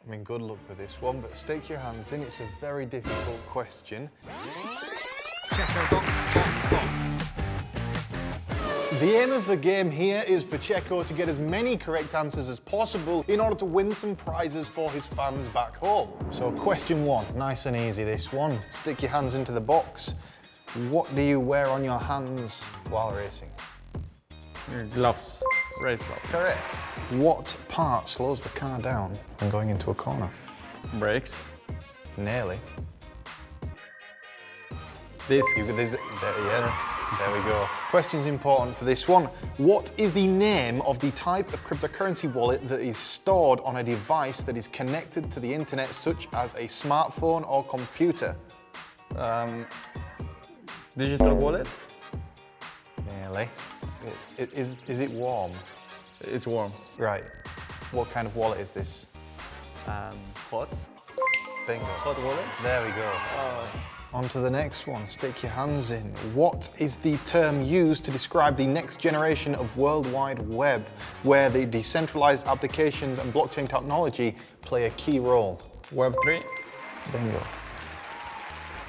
I mean, good luck with this one, but stick your hands in. It's a very difficult question. The aim of the game here is for Checo to get as many correct answers as possible in order to win some prizes for his fans back home. So question one, nice and easy this one. Stick your hands into the box. What do you wear on your hands while racing? Gloves. Race glove. Correct. What part slows the car down when going into a corner? Brakes. Nearly. Discs. There we go. Question's important for this one. What is the name of the type of cryptocurrency wallet that is stored on a device that is connected to the internet, such as a smartphone or computer? Digital wallet. Nearly. Is it warm? It's warm. Right. What kind of wallet is this? Hot. Bingo. Hot wallet. There we go. On to the next one. Stick your hands in. What is the term used to describe the next generation of World Wide Web, where the decentralized applications and blockchain technology play a key role? Web3. Bingo.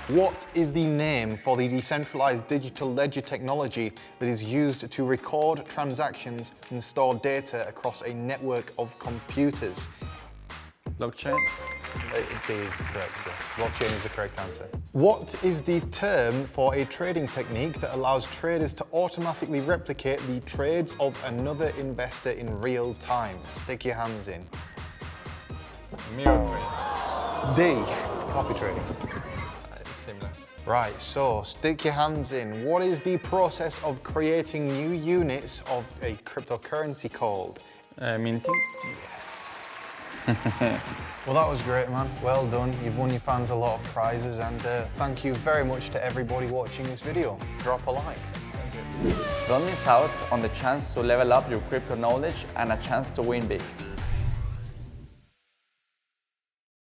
What is the name for the decentralized digital ledger technology that is used to record transactions and store data across a network of computers? Blockchain. It is correct, yes. Blockchain is the correct answer. What is the term for a trading technique that allows traders to automatically replicate the trades of another investor in real time? Stick your hands in. Mirror trade. D. Copy trading. Similar. Right, so stick your hands in. What is the process of creating new units of a cryptocurrency called? Minting. Yes. Well, that was great, man. Well done. You've won your fans a lot of prizes, and thank you very much to everybody watching this video. Drop a like. Thank you. Don't miss out on the chance to level up your crypto knowledge and a chance to win big.